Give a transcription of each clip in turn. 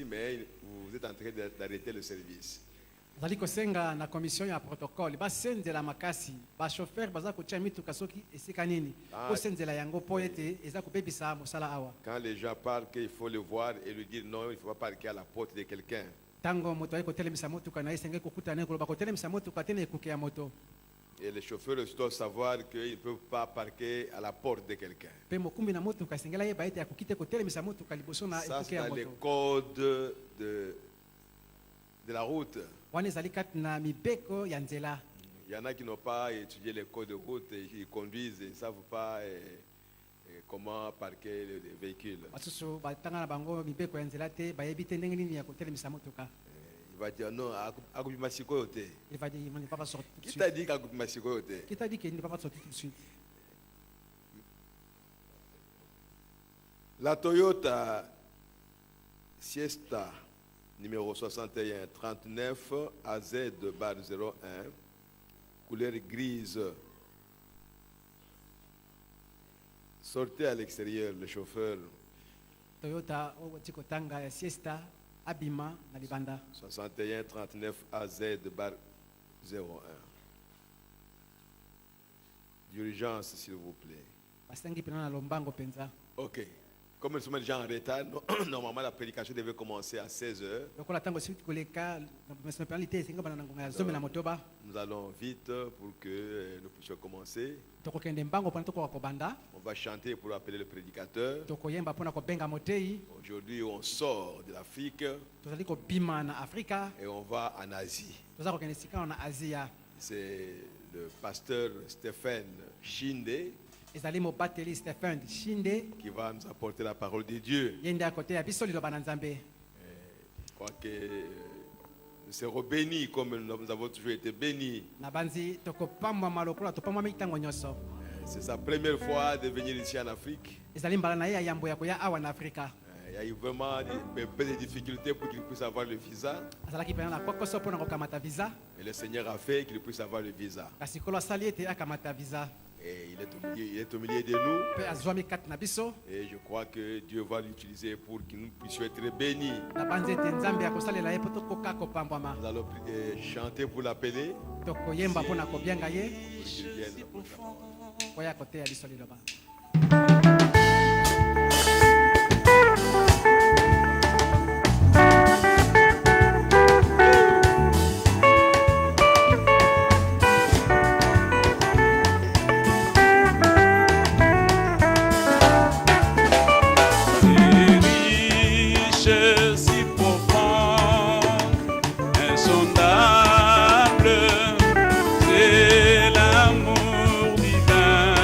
mais vous êtes en train d'arrêter le service. Zali kosenga na commission ya protocole basenzela makasi ba chauffeur baza kotia mituka soki esika nini osenzela yango po ete eza kopebisa mosala awa. Quand les gens parlent qu'il faut le voir et lui dire non, il ne faut pas parquer à la porte de quelqu'un. Tango moto ay kotelemisa motuka na esenge kokutana ko ba kotelemisa motuka tene ekuke ya moto. Et les chauffeurs doivent savoir qu'ils ne peuvent pas parquer à la porte de quelqu'un. Pe mokumbi na motuka esengela ye ba ete akukite kotelemisa motuka liboso na Ça ekuke c'est ya dans les moto. codes de la route. Wana ezali kati na mibeko ya nzela. Il y en a qui n'ont pas étudié les codes de route et qui conduisent et ne savent pas comment parquer les véhicules. Basusu batanga na bango mibeko ya nzela te bayebi te ndenge nini ya kotelemisa motuka. Il va dire non, akupima sikoyo te. Il va dire il ne va pas sortir tout de Qui suite. t'a dit qu'akupima sikoyo te? Qui t'a dit qu'il ne va pas sortir tout de suite? La Toyota Siesta numéro 6139 AZ-01, couleur grise. Sortez à l'extérieur, le chauffeur. Toyota Otikotanga ya Siesta Abima na libanda. 6139 AZ-01. D'urgence, s'il vous plaît. Basengi pena na lombango penza. Ok. Comme nous sommes déjà en retard, normalement la prédication devait commencer à 16h. Donc la tango suite koleka na spécialité singa bana ngonga ya zomi na motoba. Nous allons vite pour que nous puissions commencer. Toko kende mbango pona toko ko banda. On va chanter pour appeler le prédicateur. Toko yemba pona ko benga motei. Aujourd'hui, on sort de l'Afrique Tozali ko bima na Afrika. et on va en Asie. Tozako kende sika na Asia. C'est le pasteur Stéphane Shinde Ezali mo bateli Stephen Shinde. qui va nous apporter la parole de Dieu. Yende à côté ya biso liloba na Nzambe. Je crois que nous serons bénis comme nous avons toujours été bénis. Na banzi toko pamwa malokola to pamwa mitango nyoso. C'est sa première fois de venir ici en Afrique. Ezali mbala na ye ya yambo ya koya awa na Afrika. Il y a eu vraiment peu de difficultés pour qu'il puisse avoir le visa. Azalaki pena na kokoso pona kokamata visa. Et le Seigneur a fait qu'il puisse avoir le visa. Kasi kolo asali ete akamata visa. Et il est au milieu de nous. Pe azwami kat na biso. Et je crois que Dieu va l'utiliser pour que nous puissions être bénis. Na banze ete Nzambe akosalela ye poto koka kopambwama. Nous allons chanter pour l'appeler. Toko yemba pona kobianga ye. Pour qu'il vienne. Koya kote ya biso liloba. C'est l'amour divin.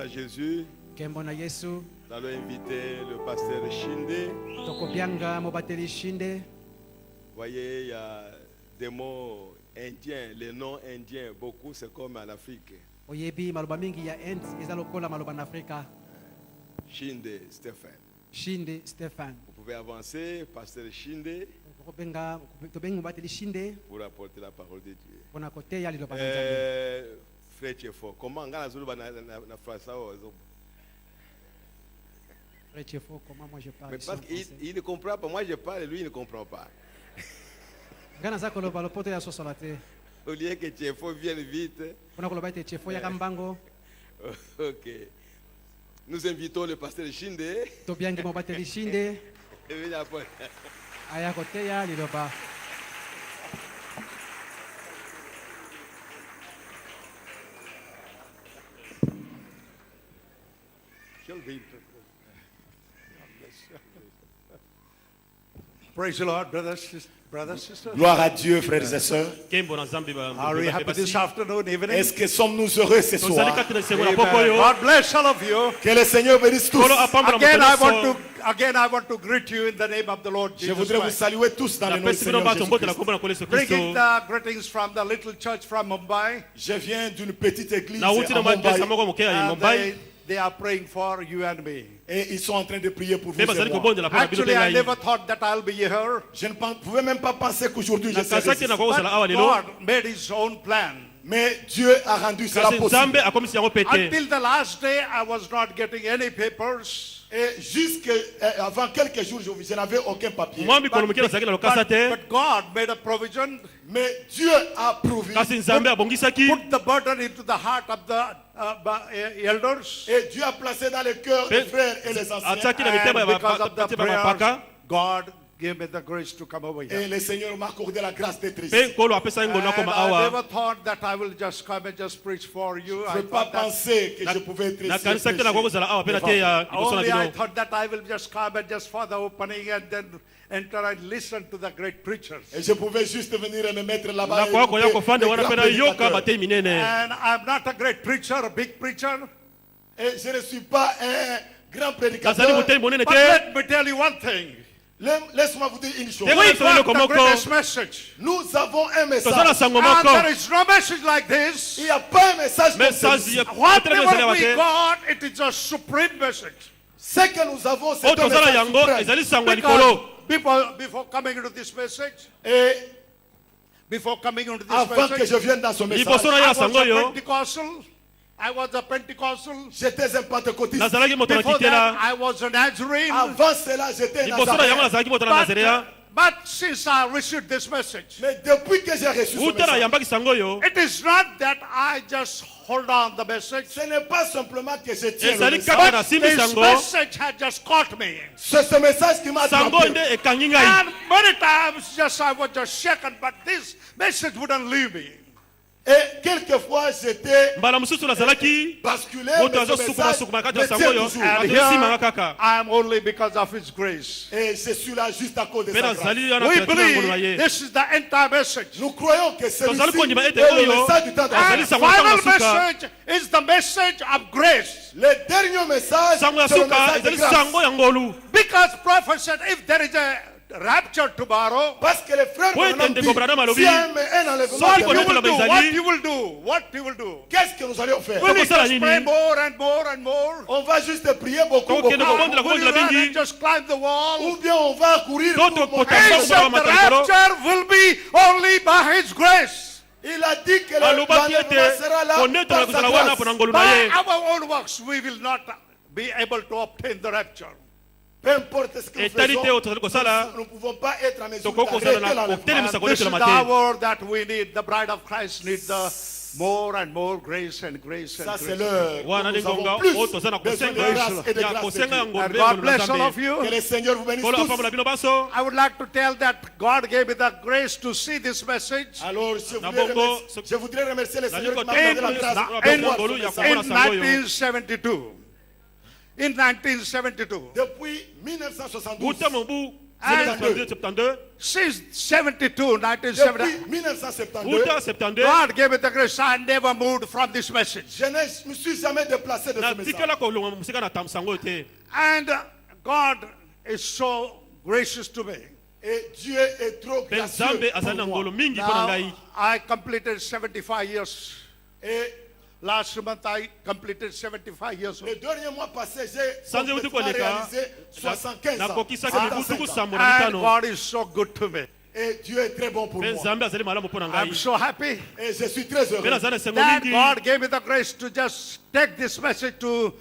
Jésus, Nkembo na Yesu. nous allons inviter le pasteur Shinde. Tokobianga mobateli shinde. Voyez, il y a des mots indiens, les noms indiens, beaucoup, c'est comme en Afrique. Oyebi maloba mingi ya end eza lokola maloba na Afrika. Shinde, Stéphane. Shinde Stefan. Vous pouvez avancer, pasteur Shinde, Tobenga tobenga mobateli shinde. pour apporter la parole de Dieu. Pona kote ya liloba na Nzambe. Frère Tchefo, comment ngana zulu na phrase ça? Frère Tchefo, comment moi je parle? Mais parce qu'il ne comprend pas, moi je parle et lui il ne comprend pas. Ngana zako loba lopoto ya sosolate. Au lieu que Tchefo vienne vite. Pona koloba ite Tchefo ya kambango. Ok. Nous invitons le pasteur Shinde. Tobiangi mobateli shinde. Et venez après. Aya kote ya liloba. Praise the Lord, brothers, sisters. Gloire à Dieu, frères et sœurs. Are we happy this afternoon, evening? Est-ce que sommes-nous heureux ce soir? Amen. God bless all of you. Que le Seigneur bénisse tous. Again, I want to greet you in the name of the Lord Je Jesus voudrais vous Christ. saluer tous dans le nom du Seigneur Jésus-Christ. Bringing the greetings from the little church from Mumbai. Je viens d'une petite église Na à uti na madrasa Mumbai moko moke ya And Mumbai. they are praying for you and me. et ils sont en train de prier pour vous Beba et zali moi. kobondela pona bino Actually, I ngai. never thought that I'll be here. Je ne pouvais même pas penser qu'aujourd'hui je serais Nakasaki ici. na kwa sala awa But lelo. God made His own plan. Mais Dieu a rendu cela Kasi possible. Nzambe akomisi yango pete. Until the last day, I was not getting any papers. Et jusqu'avant quelques jours, je n'avais aucun papier. Mwa mikolo moke nazalaki na lokasa te. But God made a provision, Mais Dieu a prouvé. Kasi Nzambe abongisaki. put the burden into the heart of the elders. Et Dieu a placé dans le cœur des frères et les anciens. Ataki na And mitema ya because of the bapaka bapaka. prayers, God gave me the grace to come over Et here. le Seigneur m'a accordé la grâce d'être ici. Pe nkolo apesa And ngono akoma I awa. never thought that I will just come and just preach for you. Je I ne peux pas thought that penser que je pouvais être ici. et Nakanisaki na kwa prêcher. kozala awa pe na te ya liboso na only I bino. thought that I will just come and just for the opening and then enter and listen to the great preachers. Et je pouvais juste venir et me mettre là-bas. Na et kwa koya écouter kofanda les wana grands pe na yoka prédicateurs. batei minene. And I'm not a great preacher, a big preacher. Et je ne suis pas un grand Kazali prédicateur. motei monene But te. let me tell you one thing. Laisse-moi vous dire une chose. Teko We yeso lelo got the komoko. greatest message. Nous avons un Tozala message. sango And moko. there is no message like this. Il n'y a pas un message comme Message celui-ci. ya Whatever we got, it is a supreme message. Ce que nous avons, c'est O un tozala message yango suprême. ezali sango ya Because likolo. before coming into this message, Et before coming into this avant que message, je vienne dans ce message, Liboso na I ya was sango a yo. Pentecostal. I was a Pentecostal. j'étais un pentecôtiste. Nazalaki moto na Before that, kitela. I was a Nazarene. Avant cela, j'étais un Liboso na yango Nazaréen. nazalaki moto na Nazaréen. But since I received this message, Mais depuis que j'ai reçu ce Uta na message, yambaki sango yo. it is not that I just hold on the message. ce n'est pas simplement que je tiens le Ezali message. kaka na simbi This sango. message had just caught me. C'est ce message qui m'a Sango attrapé. nde ekangi ngai. And many times, just I was just shaken, but this message wouldn't leave me. Et quelquefois, j'étais Mbala mosusu nazalaki. basculé, Moto mais ce azosukuma message sukuma kati me ya sango tient yo. toujours. And Azosimanga here, kaka. I am only because of His grace. Et je suis là juste à cause de Pe sa grâce. nazali wana We pe atina ngolo na believe ye. this is the entire message. Nous croyons que celui-ci Tozali kondima est ete le oyo, message du temps azali d'après. And sango ya final ntango ya suka. message is the message of grace. Le dernier message, Sango ya c'est le suka message de ezali grâce. sango ya ngolu. Because prophet said if there is a rapture tomorrow, Parce que les frères Oui, Branham Tende dit, Branham alobi, s'il y a un enlèvement Soki de what you Bonnet will do, Bazali. what you will do, what you will do. qu'est-ce que nous allons faire? Will you Tokosala just nini? pray more and more and more? On va juste prier beaucoup, Ok, beaucoup. donc, on va- Will you run and just climb the wall? Ou bien on va courir pour D'autres monter potentiels He sur said le the Matangolo. rapture will be only by His grace. Il a dit que Alobaki l'enlèvement ete sera là koneto na par sa kozala wana grâce. pona ngolu na ye. By our own works, we will not be able to obtain the rapture. Peu importe ce que nous Etali te oyo faisons, tozali kosala. nous ne pouvons pas être en mesure Toko d'arrêter kozala na l'enlèvement. kotelemisa And this is konetela the mate. hour that we need. The bride of Christ needs the more and more grace and grace and Ça, c'est grace. l'heure où Wana nous ndengonga avons plus oyo toza na besoin de kosenga grâce et de ya grâce de kosenga ya Dieu. ngolu And be God ngolu na bless all of Nzambe. you. Que le Seigneur vous bénisse Kolo tous. apambola bino baso. I would like to tell that God gave me the grace to see this message. Alors, je Na voudrais bongo, remercier, je voudrais remercier le Seigneur qui m'a kote- accordé la grâce na- de in- voir ce ngolu ya message. Voilà, In ça va, yo. 1972. In 1972. Depuis 1972, Buta mobu 72, 72. Since 72, Depuis 1970, 1972, Uta 72. God gave me the grace. I never moved from this message. je ne me suis jamais déplacé de ce Na message. tikala kolonga musika na tamsango te. And God is so gracious to me. Et Dieu est trop Pe gracieux Nzambe pour azali na ngolo moi. mingi mpona Now, ngai. I completed 75 years. Et Last month, I completed 75 years. le dernier mois passé, j'ai Sanze uti complètement koleka. réalisé 75 ans. Nakokisaki 75 mibutuku ans. sambo na And mitano. God is so good to me. Et Dieu est très bon pour Pe moi. Nzambe azali malamu mpona I'm ngai. so happy Et je suis très Pe heureux. nazali na esengo that mingi. God gave me the grace to just take this message to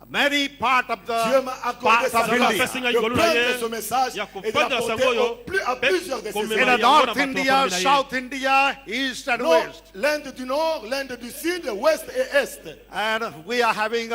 many part of Dieu m'a the accordé part sa of Nzambe India. apesi ngai de ngolu na prendre ye. ce message Ya et de kopanda l'apporter sango yo. à Pe plusieurs de ces komema In États. the yango na North bato India, bakomeli na ye. South India, East and Non, West. l'Inde du Nord, l'Inde du Sud, Ouest et Est. And we are having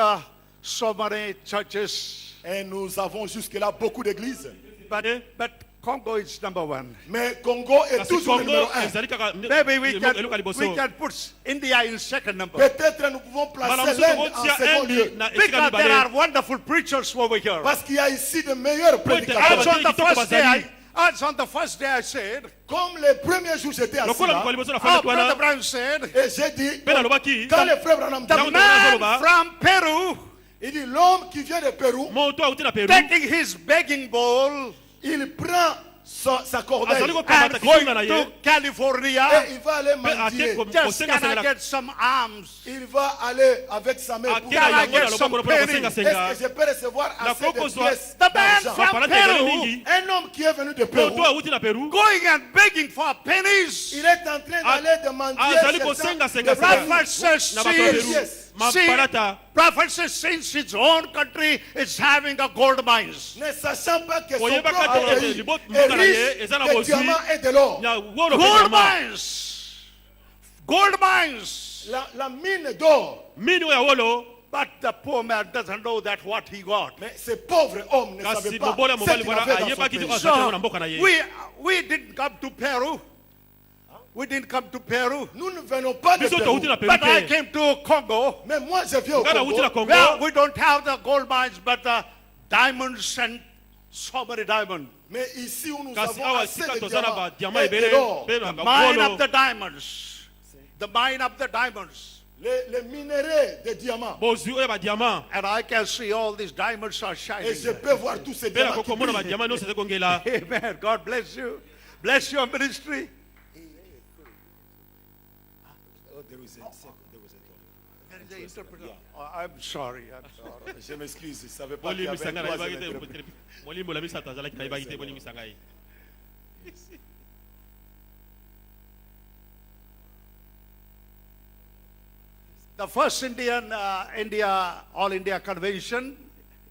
so many churches. Et nous avons jusque-là beaucoup d'églises. But Congo is number one. Mais Congo est Kasi toujours le Congo numéro un. ezali kaka Maybe we eluka can liboso. put India in second number. Peut-être nous pouvons placer Malamu l'Inde soko en tia second lieu. endi na esika Because there are mibale. wonderful preachers over here. Parce qu'il y a ici de meilleurs As prédicateurs. on the Kitoko first day, bazali. as on the first day I said, Comme les premiers jours j'étais assis Lokola là, mokolo liboso na our fane brother twana. Brown said, et j'ai dit, Pe nalobaki. quand le frère Branham the dit, man from Peru il dit l'homme qui vient de Pérou, Moto auti na Peru. taking his begging bowl il prend sa corbeille Azali ko and kamata going kitunga na to ye. California. et il va aller Pe mendier. ate ko Just kosenga can I senga. get some alms? Il va aller avec sa main pour Akela Can I yango get na some loboko na penny? kosenga est-ce senga. que je peux recevoir Na assez de koko zwa- pièces The man d'argent? from Parate ezali Peru mingi. Un homme qui est venu de Pérou, Moto auti na Peru. going and begging for pennies. il est en train d'aller demander azali chez kosenga gens senga de senga. Pérou. Prophet says, Na bato ya Peru. since, Maparata. prophet says, since his own country is having a gold mines. Ne sachant pas que son Oyeba propre kaka pays libo- est mboka na ye, riche eza na de bozwi. diamants et de l'or. Ya wolo pe Gold diamant. mines. Gold mines. La mine d'or. Mini ya wolo. But the poor man doesn't know that what he got. Mais ce pauvre homme ne Kasi savait pas bobola ce mobali qu'il wana avait dans son ayebaki pays. ti azali yango na mboka na ye. We didn't come to Peru. We didn't come to Peru. Nous ne venons pas de Biso Pérou. touti na Peru But I te. came to Congo. Mais moi, je viens au Nga na uti na Congo. Congo. Well, we don't have the gold mines, but the diamonds and so many diamonds. Mais ici où nous Kasi avons awa assez sika de toza na ba diamants diamant et de ebele l'or. pe na The ba mine wolo. of the diamonds. The mine of the diamonds. Les minéraux de diamants. Bozwi oyo ba diamant. And I can see all these diamonds are Et shining. je peux voir tous ces Pe na diamants qui koko mona ba brillent. diamant nyonso ezekongela. Amen. God bless you. Bless your ministry. There is an interpreter. Oh, I'm sorry. Je m'excuse, je ne savais pas qu'il y avait Molimbisa un ngai nayebaki troisième te. interprète. Molimbo la misato azalaki nayebaki te bolimbisa ngai. The first All India Convention,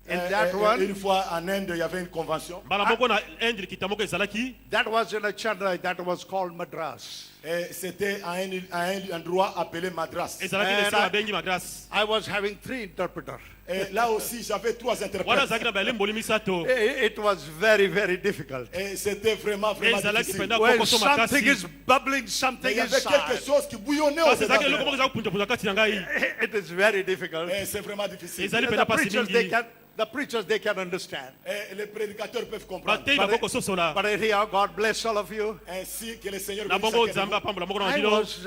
in that Une one, fois en Inde, il y avait une convention. Mbala moko na Inde likita moko ezalaki. that was in a Chennai, that was called Madras. Et c'était à un endroit appelé Madras. Ezalaki na esika babengi Madras. I was having 3 interpreters. Et là aussi, j'avais 3 Wana interprètes. azalaki na baelimboli misato. It was very, very difficult. Et c'était vraiment Ezalaki difficile. penda When koko so something makasi. is bubbling, Mais something il y avait quelque inside. chose qui bouillonnait au Kasi ezalaki eloko moko dedans. eza kopunjapunja kati na ngai. It is very difficult. Et c'est vraiment difficile. Ezali The pena pasi preachers, mingi. the preachers, they can understand. Et les prédicateurs peuvent comprendre. Batei bakokososola. But here, God bless all of you. Ainsi que le Seigneur Na bénisse bongo chacun de nzambe vous. apambola moko na I mabilo. was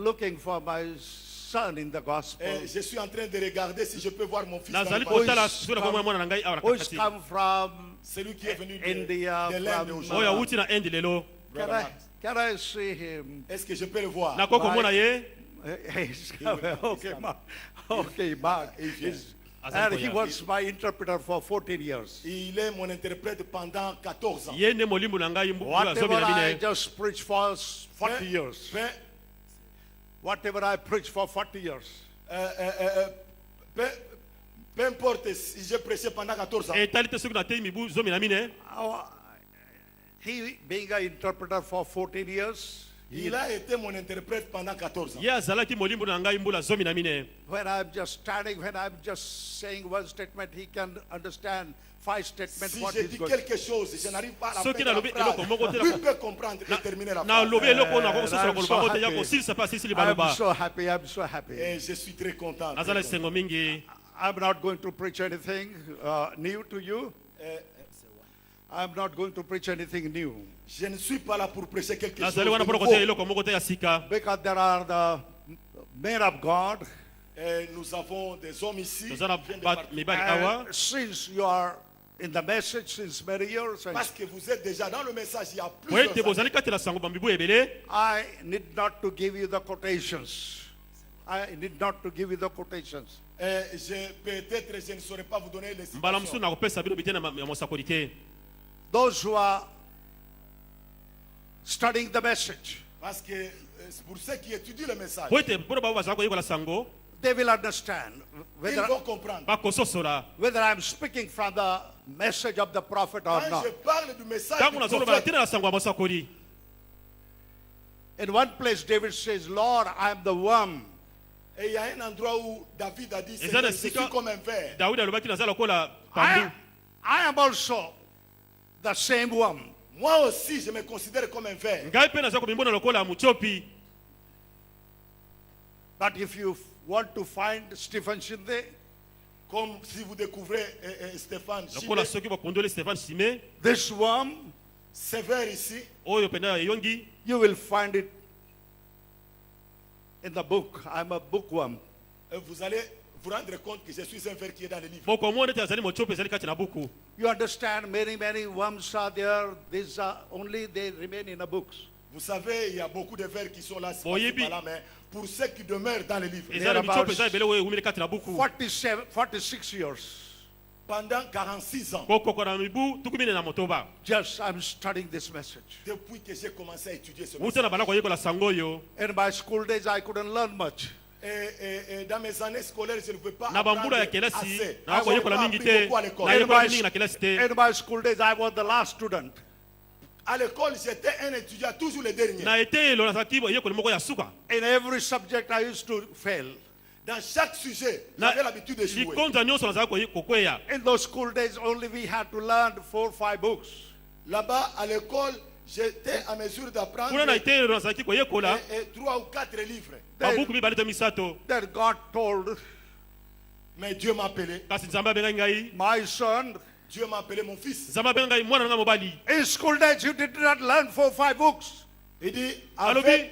looking for my son in the gospel, Et je suis en train de regarder si je peux voir mon fils. Nazali dans le kotala parole. soki na komona mwana na ngai awa na who's kati. come from Celui qui est venu India, de l'Inde from, aujourd'hui. Oyo awuti na Inde lelo. Can I see him? Est-ce que je peux le voir? Na koko mona ye. He's coming. Okay, Mark. Okay, Mark. And he was my interpreter for 14 years. Il est mon interprète pendant 14 ans. Ye nde molimbo na ngai mbula zomi Whatever na I mine. just preached for 40 years. Mais, Whatever I preached for 40 years. peu importe si j'ai prêché pendant 14 ans. Etali te soki na tei mibu zomi na mine. He being an interpreter for 14 years. Il a été mon interprète pendant 14 ans. Ye azalaki molimbo na ngai mbula zomi na mine. When I'm just standing, when I'm just saying one statement, he can understand 5 statements. Si What je he's dis going. quelque chose, je n'arrive pas à la fin Soki de la nalobi phrase. eloko moko te na- Lui peut comprendre et terminer la Na phrase. lobi eloko na kokososola I'm koloba so ngo te ya happy. kosilisa pa asili I'm baloba. so happy. I'm so happy. Et je suis très content. Nazala esengo mingi. I'm not going to preach anything new to you. I'm not going to preach anything new. Je ne suis pas là pour prêcher quelque chose nazali wana de mpona koteya nouveau. eloko moko te ya sika Because there are the men of God. Et nous avons des hommes ici. toza na qui viennent de ba- partout. mibali awa And since you are in the message since many years, and Parce que vous êtes déjà dans le message, il y a po plusieurs ete années. bozali kati na sango bamibu ebele I need not to give you the quotations. I need not to give you the quotations. Peut-être je ne saurais pas vous donner les mbala mosusu citations. nakopesa bino bitene ya mosakoli te Those who are studying the message, Parce que c'est pour ceux qui étudient le message, po ete mpona bao bazala koyekola sango they will understand ils whether, vont comprendre. bakososola whether I'm speaking from the message of the prophet or Quand not. je parle du message ntango du nazoloba na prophète, ntina na sango ya mosakoli In one place, David says, Lord, I am the worm. et il y a un endroit où David a dit, Eza Seigneur, na je suis sika comme un ver. dawidi alobaki naza lokola pandu I am also the same worm. Moi aussi, je me considère comme un ver. ngai mpe naza komimbona lokola mutiopi But if you want to find Stephen Shinde, Comme si vous découvrez Stéphane lokola Chimé, soki bakundoli Stéphane Chimé this worm, ce ver ici, oyo penda eyongi you will find it in the book. I'm a bookworm. vous allez vous rendre compte que je suis un ver qui est dans les livres. bokomona ete azali motiopi ezali kati na buku You understand, many worms are there. These are only they remain in the books. Vous savez, il y a beaucoup de vers qui sont là, c'est Bon, pas yebi. là, mais pour ceux qui demeurent dans les livres, eza na about- mitiopi eza ebele oyo ewumeli kati na buku 46 years. pendant 46 ans, kokoko na mibu tuku mine na motoba Just I'm studying this message. depuis que j'ai commencé à étudier ce wuta message. na bana koyekola sango oyo In my school days, I couldn't learn much. Et dans mes années scolaires, je ne pouvais pas na bambula ya apprendre kelasi assez. na Je n'ai koyekola pas mingi appris te beaucoup à l'école. nayekola mingi na kelasi te In my school days, I was the last student. À l'école, j'étais un étudiant, toujours le dernier. na eteyelo nazalaki eyekoli moko ya suka In every subject, I used to fail. Dans chaque sujet, na j'avais l'habitude de jouer. likonza nyonso nazalaki kokweya In those school days, only we had to learn 4 or 5 books. Là-bas, à l'école, j'étais à mesure d'apprendre kuna na eteyelo nazalaki koyekola 3 ou 4 livres. babuku mibale to misato Then God told Mais Dieu m'a appelé. kasi nzambe abengai ngai my son, Dieu m'a appelé mon fils. nzambe abengai ngai mwana na ngai mobali in school days, you did not learn 4 or 5 books. Il dit, Alobi.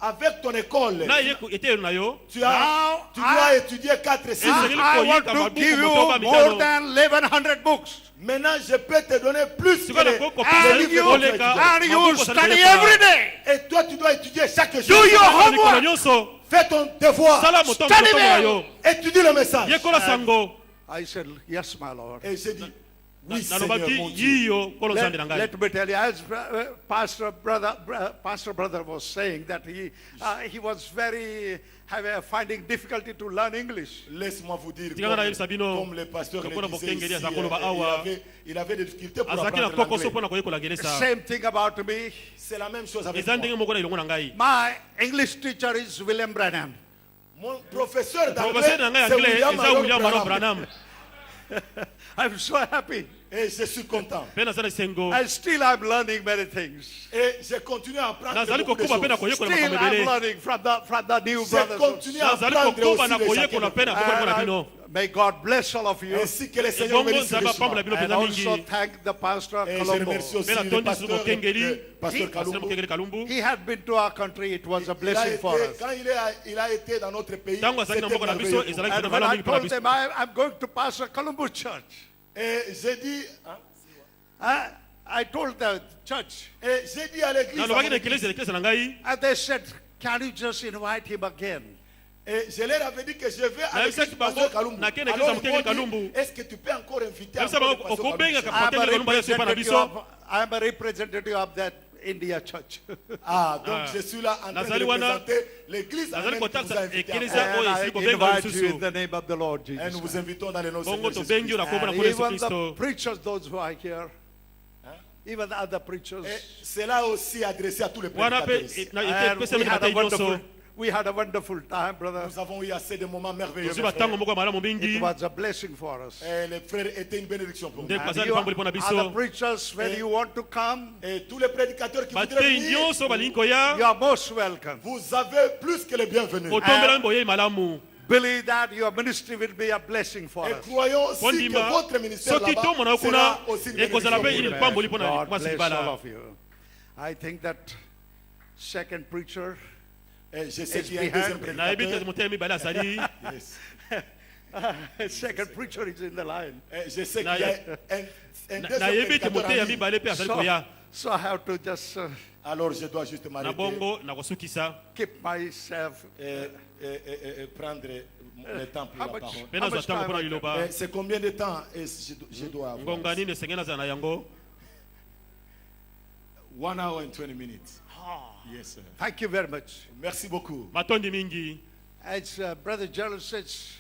avec ton école, na eteyelo na yo tu Now, dois étudier 4 et 6. Ah. I want to give you more than 1,100 books. Maintenant, je peux te donner plus que sikoyo les nakokopesa And you, livres que tu as étudiés. and you Mabuku study sana every day. Et toi, tu dois étudier chaque Do jour. your mikolo homework. nyonso Fais ton devoir. sala motombo Study motombo na well. yo Étudie le message. yekola sango I said, yes, my Lord. Et j'ai dit, oui, Seigneur nalobaki mon Dieu. yiyo kolo nzambe na ngai Let me tell you, as Pastor brother was saying that he was very finding difficulty to learn English. Laisse-moi vous dire, Tika na yebisa bino, comme le pasteur le lokola disait bokengeli ici, aza koloba awa, il avait des difficultés pour azalaki na apprendre kokoso l'anglais. mpo na koyekola gelesa Same thing about me. C'est la même chose avec eza ndenge moi. moko na elongo na ngai My English teacher is William Branham. Mon professeur professeur na ngai d'anglais, c'est anglais William eza Marion william mano Branham. branham I'm so happy. Et je suis content. mpe naza na esengo And still I'm learning many things. Et je continue à apprendre nazali beaucoup de kokoba mpe na choses. koyekola Still makambo I'm ebele learning from the new Je brothers. continue à nazali apprendre kokoba aussi na de koyekola chacun mpe na kokola na bino May God bless all of you. ainsi que le Seigneur ebongo bénisse nzambe apambola richement. bino And mpenza also mingi thank the pastor Et je Colombo. remercie aussi mpe le natondi pasteur, susu mokengeli pasteur pasteur Kalumbu. mokengeli kalumbu He had been to our country. It was a Il a blessing for été- us. Quand il a été dans notre pays, ntango azalaki na c'était mboka na biso merveilleux. ezalaki And na when malamu I mingi mpo na told biso them I'm going to Pastor Colombo Church, Et j'ai dit, hein, I told the church, et j'ai dit à l'église, nalobaki na ekelesi na ngai and they said, "Can you just invite him again?" et je leur avais dit que je vais à Na l'église yebisaki du pasteur bango, Kalumbu. na kende Alors église ya ils m'ont Mokenge dit, Kalumbu. est-ce que tu peux encore inviter Yebisa encore bango, le pasteur okobenga Kalumbu? ka- I'm a representative of that India church. Ah, donc Ah. je suis là en train de Nazali wana- représenter l'église nazali amen, qui vous a kotakisa invité à ekelesi voir. ya- And oyo I esili kobenga invite you lisusu in the name of the Lord Et Jesus. nous vous invitons dans le nom de bongo Seigneur tobengi yo na Jésus-Christ. kombo na And nkolo yesu even the kristo preachers, those who are here, even the other preachers, Et cela aussi adressé à tous les wana prédicateurs mpe ici. and epesami na batei nyonso we had a wonderful time, brother. Nous avons eu assez de moments merveilleux. tozwi mes batango frères. moko ya malamu mingi It was a blessing for us. Et les frères étaient une bénédiction pour nous. nde And bazali you pamboli mpo na other biso preachers, when you want to come, Et tous les prédicateurs qui voudraient batei venir, nyonso balingi you koya are most welcome. vous avez plus que les bienvenus. otombelami boyei malamu believe that your ministry will be a blessing for Et us. croyons aussi que Pondima, votre ministère soki là-bas tomona kuna sera aussi une ekozala pe bénédiction ili pour nous. pamboli mpona God mwasi bless all libala. of you. I think that second preacher, Et je sais qu'il y a un It's deuxième behind. nayebi te prédicateur. motema mibale azali Yes. second preacher is in the line. Et je sais qu'il y a un deuxième nayebi te prédicateur moteya en ligne. mibale mpe azali koya So I have to just Alors je dois juste na m'arrêter bongo na kosukisa keep myself. et prendre le temps pour How la much- parole. mpe how nazwa much ntango time mpona I liloba C'est combien de temps je dois avoir? ngonga nini esengeli nazala na yango 1 hour and 20 minutes. Yes, sir. Thank you very much. Merci beaucoup. matondi mingi. As Brother Gerald says,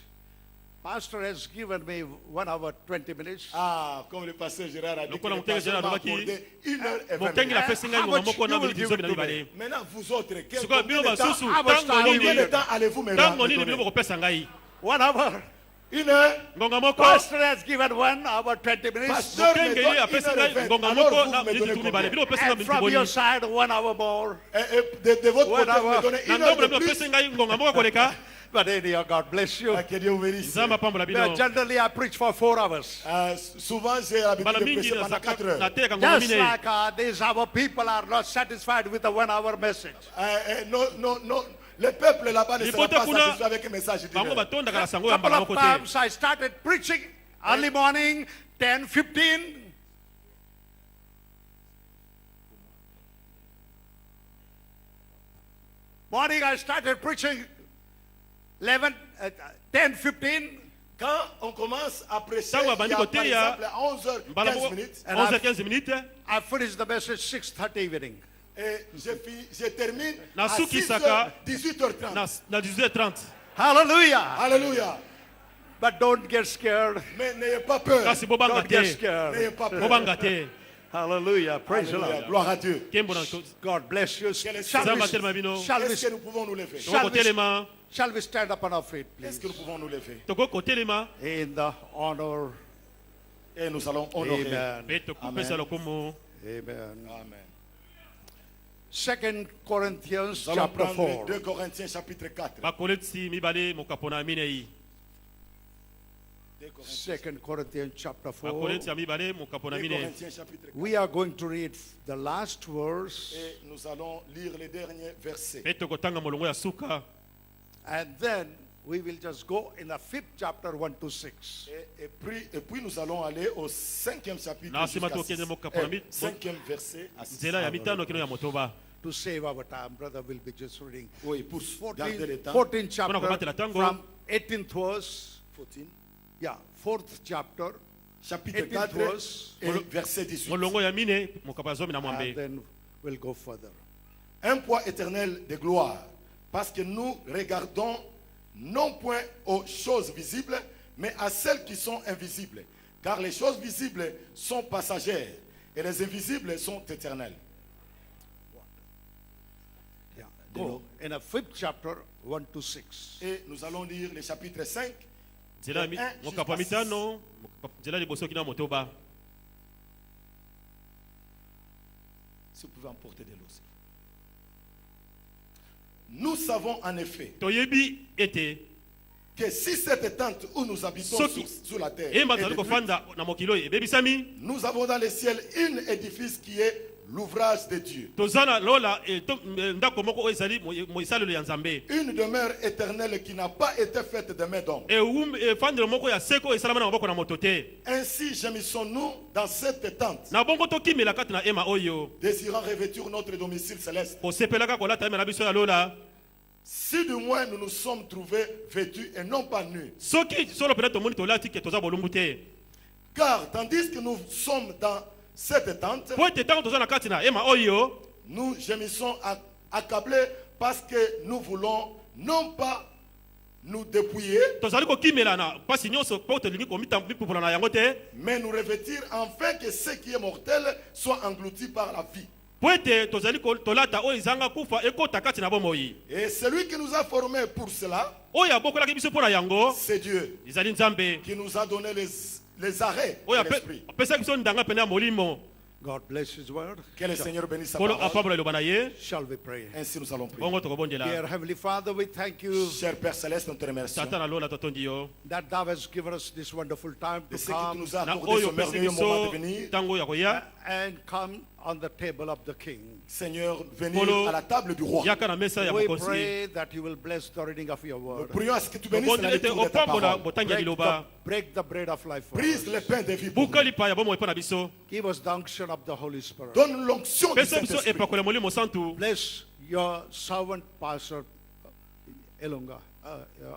Pastor has given me 1 hour 20 minutes. Ah, comme le pasteur Gérard a dit, Lokola que le Motenge pasteur Gérard m'a alobaki, accordé 1 heure et 20 mokengeli minutes. apesi ngai How ngonga much moko na you will miniti give zomi it na to me? mibale Maintenant, vous autres, sikoyo bino basusu How much time ntango will combien you de nini temps allez-vous me ntango nini bino donner? bokopesa ngai 1 hour. 1 heure. ngonga moko Pastor has given 1 hour 20 minutes. Pasteur me mokengeli donne 1 apesi heure ngai et 20. ngonga Alors moko vous na me miniti donnez tu mibale combien? bino bopesi ngai And miniti from boni your side, 1 hour more. Et de votre côté, vous me donnez na 1 heure ngambo na de bino plus. opesi ngai ngonga moko koleka But anyhow, God bless you. Ah, que Dieu vous bénisse. nzambe apambola bino Generally, I preach for 4 hours. Souvent, j'ai l'habitude mbala de mingi prêcher pendant 4 heures. nateyaka ngonga Just mine like these our people are not satisfied with the 1 hour message. Non, non, non. Le peuple là-bas ne sera Libote pas kuna, satisfait avec un message d'une bango heure. batondaka na sango ya Couple mbala of moko te times I started preaching early morning, 10, 15. Morning I started preaching 11, 10, 15. Quand on commence à prêcher, Ntango il y abandi a, par koteya, exemple à 11h, mbala 15 moko minutes, 11h15 minutes I finished the message 6:30 evening. et je termine Na à suki 6h, saka, 18h30. na 18h30 Hallelujah. Alléluia. But don't get scared. Mais n'ayez pas peur. kasi bobanga Don't get te scared. N'ayez pas peur. bobanga te Hallelujah. Praise the Alléluia. Lord. Gloire à Dieu. kembo na God bless you. Quel est- Shall nzambe we, atelema bino shall we, Est-ce que nous pouvons nous lever? Shall we- tokotelema shall we stand up on our feet, Est-ce please? que nous pouvons nous lever? tokokotelema In the honor. Et nous allons honorer. Amen. mpe tokopesa lokumu Amen. Amen. 2 Corinthians Nous allons chapter prendre 4. 2 Corinthiens chapitre 4. bakoleti mibale mokapo na minei 2 Corinthiens, 2 Corinthians chapter 4. bakoleti ya mibale mokapo na 2 minei Corinthiens chapitre 4. We are going to read the last verse, Et nous allons lire les derniers versets. mpe tokotanga molongo ya suka and then we will just go in the 5th chapter 1 to 6. Et puis nous allons aller au 5e chapitre Na nsima jusqu'à tokende 6. mokapo na mi- 5e verset à 6. nzela ya mitano kino ya motoba To save our time, brother will be just reading. Oui, pour garder le 14, temps. 14 chapter kobatela tango. from 18th verse. 14. Yeah, 4th chapter. Chapitre 18th 4 verse. et verset 18. molongo ya mine mokapo ya zomi na And mwambe then we'll go further. Un poids éternel de gloire, parce que nous regardons non point aux choses visibles, mais à celles qui sont invisibles. Car les choses visibles sont passagères et les invisibles sont éternelles. Yeah, go. In the 5th chapter 1 to 6. Et nous allons lire les chapitres 5. nzela ya mi- de 1 mokapo ya jusqu'à 6. mitano nzela ya liboso kino ya motoba Si vous pouvez emporter de l'eau. s'il vous plaît. Nous savons en effet toyebi ete que si cette tente où nous habitons Soki. sur la terre eyemba est tozali détruite, kofanda na mokili oyo ebebisami nous avons dans le ciel un édifice qui est l'ouvrage de Dieu. toza na lola ndako moko oyo ezali esalelo ya nzambe Une demeure éternelle qui n'a pas été faite de main d'homme. efandelo moko ya seko oyo esalama na maboko na moto te Ainsi gémissons-nous dans cette tente, na bongo tokimela kati na ema oyo désirant revêtir notre domicile céleste. kosepelaka kolata ema na biso ya lola Si du moins nous nous sommes trouvés vêtus et non pas nus. soki solo pene tomoni tolati ke toza bolumbu te Car tandis que nous sommes dans cette tente, po ete ntango toza na kati na ema oyo nous gémissons accablés parce que nous voulons non pas nous dépouiller, tozali kokimela na mpasi nyonso mpo tolingi komipupula na yango te mais nous revêtir afin que ce qui est mortel soit englouti par la vie. po ete tozali tolata oyo ezanga kufa ekota kati na bomoi Et celui qui nous a formés pour cela, oyo abokolaki biso mpo na yango c'est Dieu ezali nzambe qui nous a donné les arrêts oyo de l'esprit. apesaki biso ndanga pene ya molimo God bless His word. Que le Seigneur bénisse sa Kolo parole. apambola iloba na ye. Shall we pray? Ainsi nous allons prier. Bongo tokobondela. Dear Heavenly Father, we thank you Cher Père Céleste, nous te remercions Satan alola totondi yo. that Thou hast given us this wonderful time de to ce que tu come nous as Na accordé ce oyo pesi merveilleux moment de biso venir. tango ya koya. and come on the table of the King. Seigneur, venir Kolo. à la table du roi. Yaka na mesa ya We mokonzi. pray that you will bless the reading of your Nous word. prions à ce que tu bénisses Bondi la ete lecture de ta opambola parole. botangi ya liloba. Break the bread of life for Brise us. le pain de vie pour nous. Bukali pa ya bomo epa na biso. Give us the unction of the Holy Spirit. Donne l'onction du Peso biso Saint-Esprit. epakola molimo santu. Bless your servant, Pastor Elonga.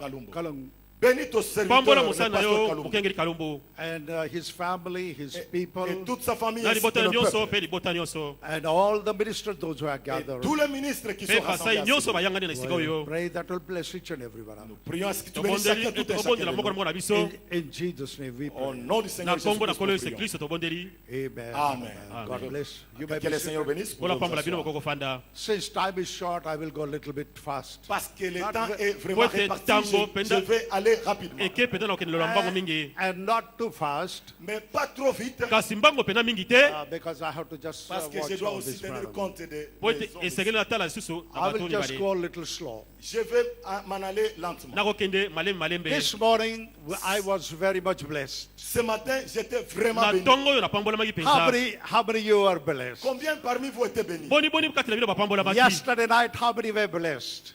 Kalumbo. Bénis ton serviteur, Pambola le musana pasteur yo Kalumbo. mukengeli kalumbu. And his family, his people, Et toute sa famille Na ainsi que libota le nyonso peuple. pe libota nyonso. and all the ministers, those who are Et gathered. tous les ministres qui Pe sont rassemblés. fasai à nyonso ce bayangani na esika We oyo. pray that will bless each and every one. of us. prions à ce que tu bénisses Tobondeli chacun, tout un chacun tobondela de moko na nous. moko na biso. In Jesus' name we Au pray. nom du Na Seigneur kombo na Jésus-Christ, kolo nous Yesu prions. Kristo tobondeli. Amen. Amen. God bless. You may Que be le Seigneur seated. bénisse. Kola Pour pambola bino nous moko kofanda. Since time is short, I will go a little bit fast. Parce que le Not temps ve- est vraiment Pote réparti, tango, je penda- vais aller rapidement. Eke penda na okendelo mbango mingi. And not too fast, Mais pas trop vite, Kasi mbango pena mingi te. because I have to just parce que je watch dois all aussi this. tenir brother. compte des Po ete des hommes. esengeli na tala lisusu na I will batoni just bale. go a little slow. Je vais m'en aller lentement. Nakokende malembe malembe. This morning, I was very much blessed. Ce matin, j'étais vraiment Na béni. tongo oyo napambolamaki How penza. many you are blessed? Combien parmi vous étaient bénis? Boni kati na bino bapambolamaki. Yesterday night, how many were blessed?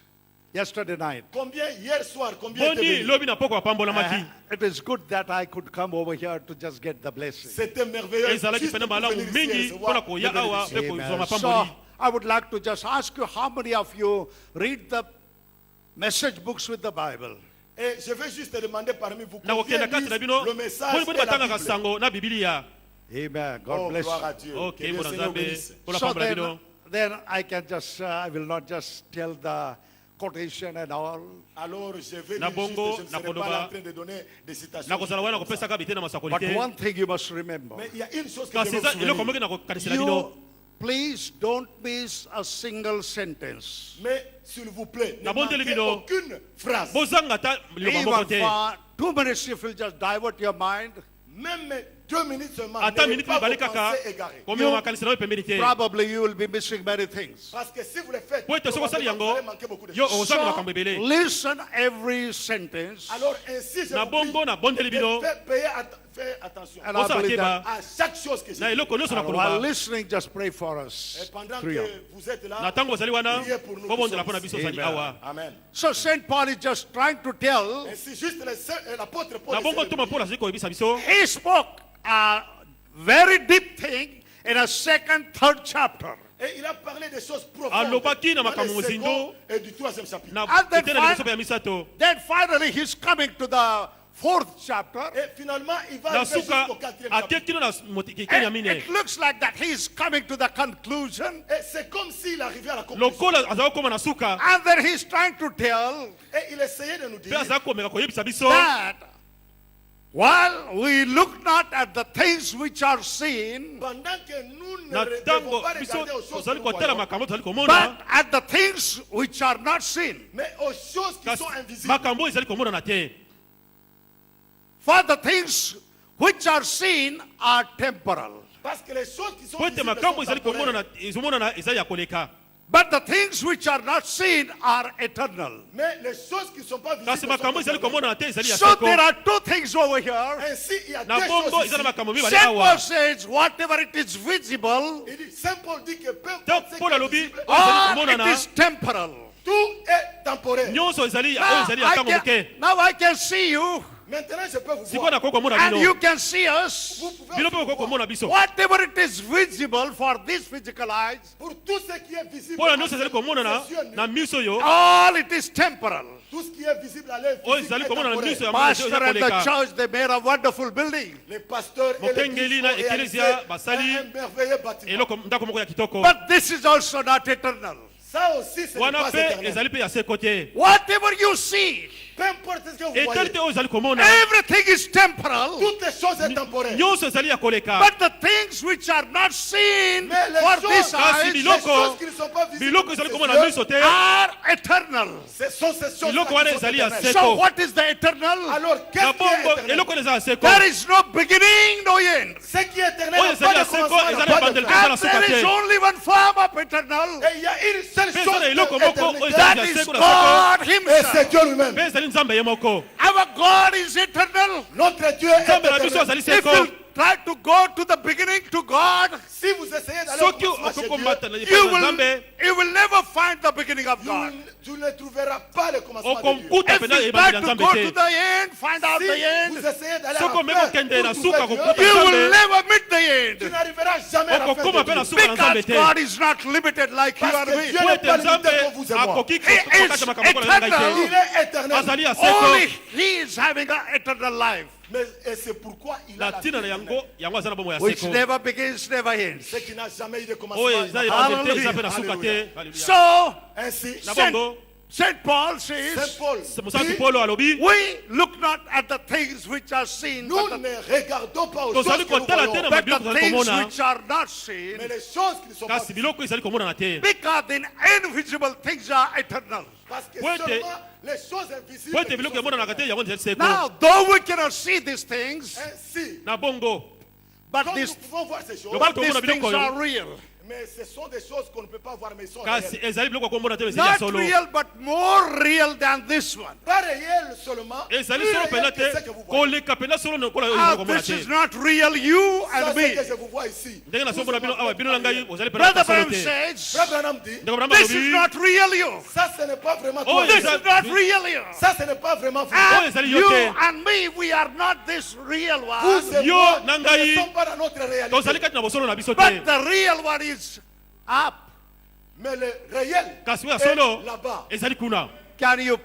Yesterday night. Combien hier soir, combien étaient Boni bénis? lobi na poko bapambolamaki. It is good that I could come over here to just get the blessing. C'était merveilleux. Ezalaki Juste pena pour malamu venir ici mingi et recevoir mpona koya les awa bénédictions. pe kozwa Amen. mapamboli. So I would like to just ask you how many of you read the message books with the Bible? Et je vais juste demander parmi vous combien nakokenda kati na lisent bino le message boni boni et la batangaka Bible. sango na bibilia. Amen. God Oh, bless gloire à you. Dieu. Ok, Que le bona Seigneur nzambe bénisse. mpona So pambola bino. then I can just, I will not just tell the quotation and all. Alors je vais Na lire bongo, juste, je ne na serai koloba. pas là en train de donner des citations. nakozala wana comme ça. kopesaka bitene masakoli But te. one thing you must remember. Mais il y a une chose que Kasi je veux eza vous eloko souvenir. moki nakokanisela bino. You please don't miss a single sentence. Mais s'il vous plaît, ne Na bondeli manquez bino. aucune phrase. bozanga ta liloba moko Even te. for 2 minutes, if you just divert your mind, Même 2 minutes seulement. ata N'ayez miniti pas mibale vos kaka pensées égarées. komema makanisela oyo pembeni te. probably you will be missing many things. Parce que si vous le faites, po ete soki osali probablement, yango vous allez manquer beaucoup de yo choses. ozangi makambo ebele. Listen every sentence. Alors ainsi, je Na vous prie bongo na bondeli bino. de faire attention And I Osala believe keba. that à chaque chose que je na dis. eloko nyonso na and while koloba. listening, just pray for Et us. pendant Through que you. vous êtes là, na ntango ozali wana priez pour nous. bobondela mpo na biso ozali Amen. awa. Amen. So St. Paul is just trying to tell, Ainsi, juste l'apôtre Paul na bongo essaie de toma dire, mpo azali koyebisa biso. he spoke a very deep thing in a second, third chapter. et il a parlé des choses profondes Alobaki na dans makambo le second mozindo. et du 3e chapitre. na And then etene na biso mpe ya misato. Then finally, he's coming to the 4th chapter. Et finalement, il va na arriver suka jusqu'au 4e chapitre. ake kino na kikeni ya And mine. it looks like that he's coming to the conclusion. Et c'est comme s'il arrivait à la conclusion. lokola azali kokoma na suka And then he's trying to tell Et il essayait de nous mpe dire azali komeka koyebisa biso. that while we look not at the things which are seen, pendant que nous ne na devons ntango pas biso regarder aux choses que tozali nous kotala voyons, makambo tozali but komona. at the things which are not seen. mais aux choses qui kasi sont invisibles. makambo oyo ezali komonana te. For the things which are seen are temporal, Parce que les choses qui sont po ete visibles makambo sont ezali temporaires. ezomonana ezali ya koleka. but the things which are not seen are eternal. Mais les choses qui ne sont pas visibles kasi sont makambo ezali temporaires. komonana te ezali ya So seko. there are two things over here. Ainsi, il y a na deux bongo choses ezali ici. makambo mibale Saint Paul awa. says, whatever it is visible, Il dit, Saint Paul dit que peu te importe ce qui paul est alobi visible, oyo ezali all it komonana is temporal. tout est temporaire. nyonso ezali oyo Now ezali ya I ntango moke. now I can see you, Maintenant, je peux vous sikoyo voir. nakoki komona and you bino. can see us. Vous pouvez bino aussi mpe vous okoki voir. komona biso. Whatever it is visible for these physical eyes, Pour tout ce qui est visible, mpona nyonso ezali komonana aux yeux nus, na miso oyo all it is temporal. tout ce qui est visible à l'œil oyo physique ezali est komona na temporaire. miso ya Master eza and the koleka. church, they made a wonderful building. Les pasteurs et Mokengeli l'église na ont réalisé eklezia basali un merveilleux bâtiment. eloko ndako moko ya kitoko. But this is also not eternal. Ça aussi, c'est wana pas mpe éternel. ezali mpe ya seko te. Whatever you see, Peu importe ce que vous etali voyez, te oyo ezali komona. everything is temporal. toutes les choses sont temporaires. nyonso ezali ya koleka. But the things which are not seen Mais les for choses- this Kasi eyes, Les biloko choses qui ne sont pas oyo biloko ezali komona ces miso te are eternal. ce sont ces choses biloko wana qui sont ezali ya éternelles. So seko what is the eternal? Alors, na qu'est-ce qui est bongo éternel? eloko wana eza ya seko There is no beginning, no end. Ce qui est éternel oyo n'a ezali pas ya de seko commencement, n'a ezali pas de ebandeli fin. eza na And suka there is te only one form of eternal. Et il y a une seule Mpe chose eza na eloko moko oyo éternelle. ezali That ya is seko na God Et c'est himself. Dieu lui-même. mpe ezali nzambe ye moko Our God is eternal. Notre Dieu est nzambe na biso éternel. azali If seko you try to go to the beginning to God, Si vous essayez d'aller au soki commencement chez okokomata Dieu, na you epai na nzambe will never find the beginning of God. tu ne trouveras pas le commencement de Dieu. okomkuta If pena you ebandeli try ya to nzambe go te to the end, find out the Si end, vous essayez d'aller à Soko la memo fin kende na pour suka trouver kokuta Dieu, you will nzambe never meet the tu end. n'arriveras jamais à la fin okokoma mpe na de Dieu. suka na nzambe Because te God is not limited like you Parce and que me. Dieu po n'est ete pas limité nzambe comme vous et moi. akoki He is kokata makambo kola na ngai eternal. Il te est éternel. azali ya Only seko He is having an eternal life, Mais, et c'est pourquoi il a na la ntina na vie yango yango aza na bomo ya which seko never begins, never ends. ce qui n'a jamais eu de commencement. oyo il eza n'a pas- ebandeli te eza mpe na Alléluia. suka te Alléluia. So, Ainsi, na Saint, bongo Saint Paul says, Saint Paul mosantu dit, polo alobi we look not at the things which are seen, nous but ne regardons pas aux choses tozali que nous kotala te voyons, na but mabiloko the tozali things komona which are not seen, mais les choses qui ne sont pas kasi biloko ezali komonana te because the invisible things are eternal. parce que Pointe- seulement les choses invisibles po ete qui biloko sont emonanaka te yango ezali seko Now, though we cannot see these things, ainsi, na bongo but comme nous these, pouvons voir ces choses, Loba- these tomona things biloko are oyo real. mais ce sont des choses qu'on ne peut pas voir, mais ils sont kasi réelles. ezali biloko okomona te ezali ya Not solo real, but more real than this one. Pas réelles seulement, ezali plus solo réelles pena que te ce que vous voyez. koleka pena solo lokola oyo Ah, okomona this te is not real, you Ça, and c'est me. que je vous vois ici. ndenge nasomona bino awa bino na ngai ozali pena Brother na solo Branham te says, Frère Branham dit, ndenge brama this is alobi not real, you. ça ce n'est pas vraiment Oh, toi. this This is is not real, you. Ça ce n'est pas vraiment vous. Oh, And ezali you yo te. and me, we are not this real one. Vous et Yo, moi, na nous ngai, ne sommes pas dans notre réalité. tozali kati na bosolo na biso te But the real one is up. Mais le réel kasi oyo ya est solo là-bas. ezali kuna Can you